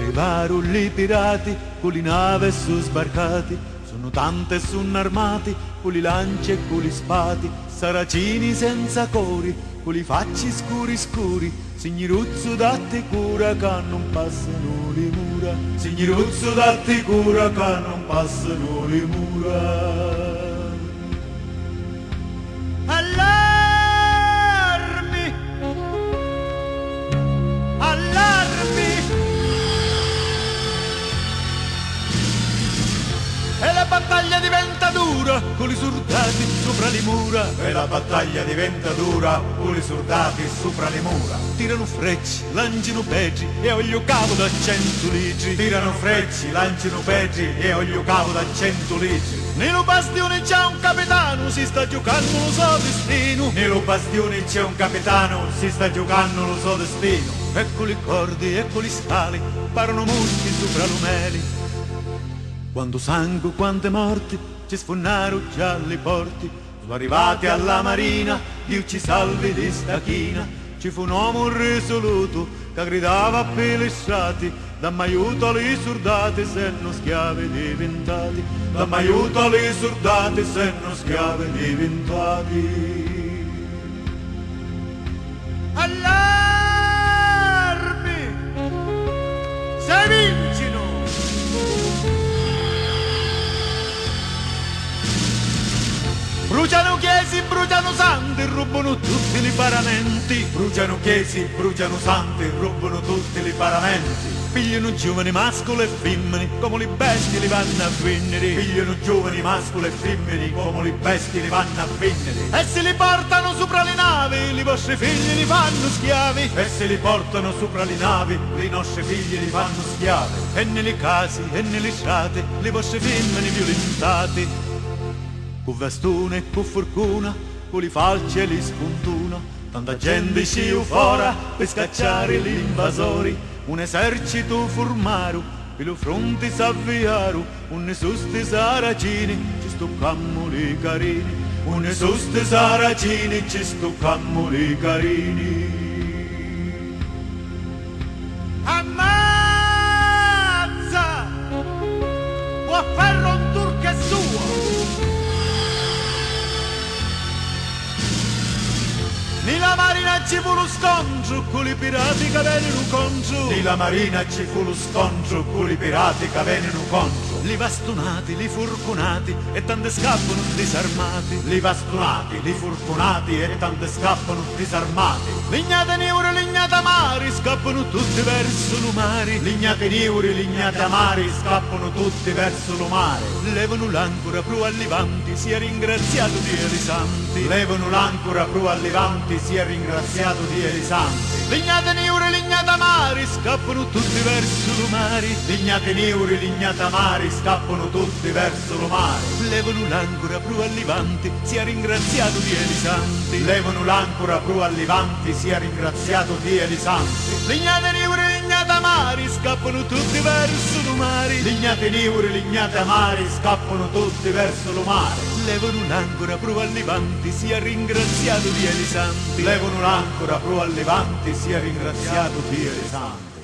arrivarono i pirati, con le nave su sbarcati, sono tante e sono armati, con le lance e con le spati, saracini senza cori, con le facce scuri scuri, signiruzzo datti cura che non passano le mura, signiruzzo datti cura che non passano le mura. Allarmi! Allarmi! E la battaglia diventa dura, con i soldati sopra le mura. E la battaglia diventa dura, con i soldati sopra le mura. Tirano frecce, lanciano peggi e olio cavo da 100 litri. Tirano frecci, lanciano peggi e olio cavo da 100 litri. Nello bastione c'è un capitano, si sta giocando lo suo destino. Nello bastione c'è un capitano, si sta giocando lo suo destino. Ecco le corde, ecco le scale, parano muschi sopra l'umeli. Quando sangue, quante morti, ci sfonnarono già le porte. Sono arrivati alla marina, Dio ci salvi di sta china. Ci fu un uomo risoluto che gridava a pelesciati, dammi aiuto alle soldati se non schiavi diventati, dammi aiuto alle soldati se non schiavi diventati. Allarmi! Se vincino! Bruciano chiesi, bruciano santi, rubano tutti i paramenti. Bruciano chiesi, bruciano santi, rubano tutti i paramenti. Pigliano giovani mascoli e femmine, come le bestie li vanno a vendere. Pigliano giovani mascoli e femmine, come le bestie li vanno a vendere. E se li portano sopra le navi, i vostri figli li fanno schiavi. E se li portano sopra le navi, i nostri figli li fanno schiavi. E nelle case e nelle strade, le vostre femmine violentate. Con bastone e con fortuna, con le falce e le spuntuna, tanta gente ci fuori per scacciare gli invasori. Un esercito formarono e lo fronte s'avviarono, un esoste saracini ci stoccammo le carini, un esoste saracini ci stoccammo le carini. Ammazza! O a ferro un turco è suo! Nella marina ci fu lo scontro con i pirati che vennero contro. Nella marina ci fu lo scontro con i pirati che vennero contro. Li bastonati, li furconati e tante scappano disarmati. Li bastonati, li furconati e tante scappano disarmati. Lignate neure, lignate amari, scappano tutti verso l'umare. Lignate neure, lignate amari, scappano tutti verso l'umare. Levano l'ancora pro allivanti, sia ringraziato Dio dei santi. Levano l'ancora pro allivanti, sia ringraziato Dio dei santi. Lignate neure, lignate amari, scappano tutti verso l'umare. Lignate neure, lignate amari, scappano tutti verso l'umare. Levano l'ancora pro allivanti, sia ringraziato Dio dei santi. Levano l'ancora pro allivanti, sia ringraziato Dio dei santi. Lignate neure, lignate amari, scappano tutti verso l'umare. Lignate neure, lignate amari, scappano tutti verso l'umare. Levano l'ancora pro allivanti, sia ringraziato Dio dei santi. Levano l'ancora pro allivanti, sia ringraziato Dio dei santi.